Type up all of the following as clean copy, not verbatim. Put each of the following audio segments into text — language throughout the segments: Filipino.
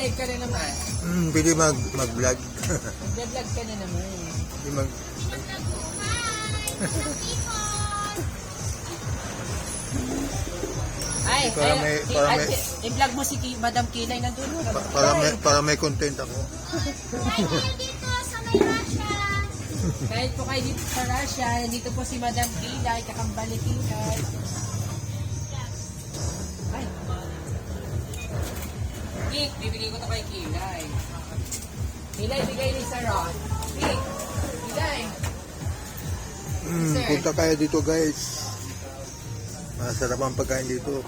live ka na naman. Pwede mag-vlog. Mag-vlog ka na naman. Pwede mag... Ay, para may i-vlog mo si Madam Kilay na doon. para may content ako. Dito sa may Russia. Kahit po kayo dito sa Russia, dito po si Madam Kilay, kakambali Kilay. Ay. Kik, bibigay ko to kay Kilay. Kilay, bigay ni Sarah. Kik, Kilay. Punta kayo dito guys. Masarap ang pagkain dito.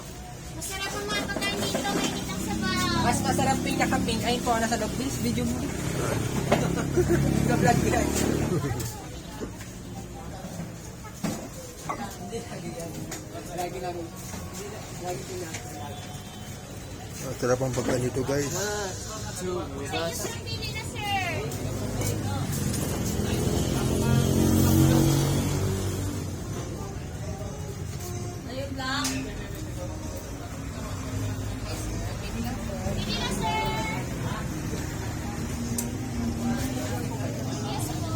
Masarap ang mga pagkain dito. May kitang sabaw. Mas masarap pink na kaping. Ayun po, nasa loob. Please, video mo. Nag-vlog yan. Lagi namin. Lagi pinag. Masarap ang pagkain dito guys. Pili na, sir. Ayun lang. Pili na, sir. Yes po.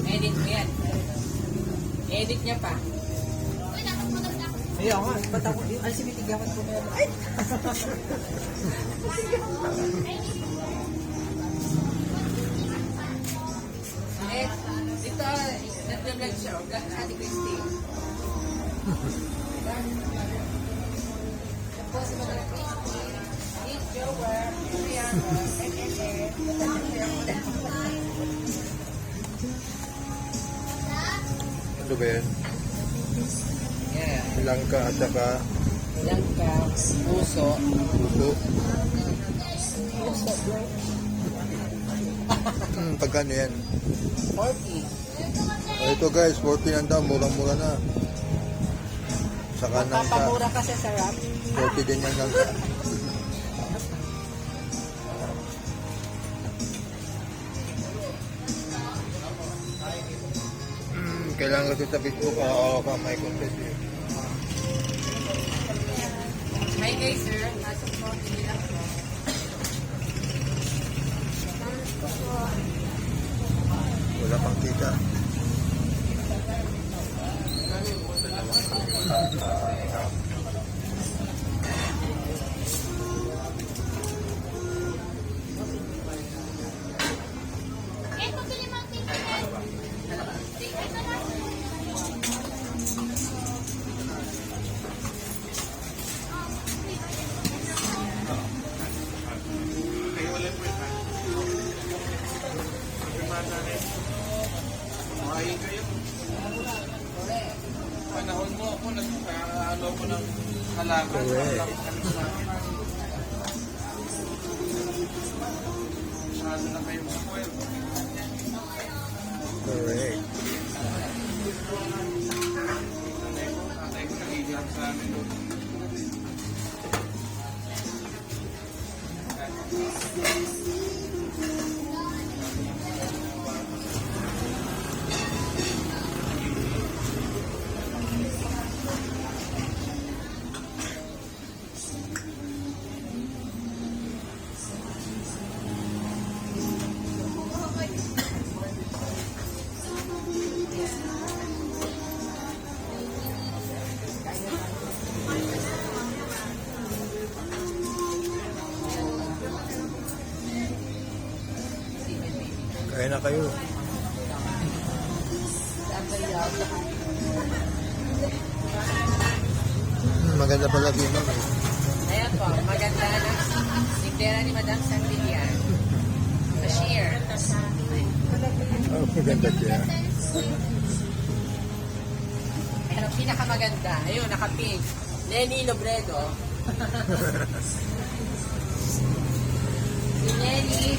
Edit mo yan. Edit niya pa. Uy, dapat mo nagdak. Ayaw nga. Ba't ako? Ay, sinitigawan ko meron. Ay! Eh, dito, nag-vlog siya. Ate Christine. Tapos si Madam Christine, Eat Jower, Rihanna, Ano ba yan? Yeah. Langka at saka Langka, puso. puso. Puso, bro. Pagkano yan? 40. Ito guys, 40 ang daw. Murang-mura na. Saka nangka. Magpapamura ka sa sarap. 40 din yung nangka. Kailangan kasi sa Facebook, may content eh. Hi guys, sir. Pasok po, hindi lang po. Wala pang kita. Eh, pabili mo ang ticket. Ito na. Panahon mo ako, nag-ano ko ng halaman. Correct. Masyado na kayo spoil. Correct. Tatay ko nag-iiyak sa amin doon. Kaya na kayo. Maganda pala din nun eh. Ayan po, maganda na. Sigdera ni Madam Santillan. Pa-share. Oh, maganda siya. Ayan ang pinakamaganda. Ayun, naka-pink. Lenny Lobredo. Si Lenny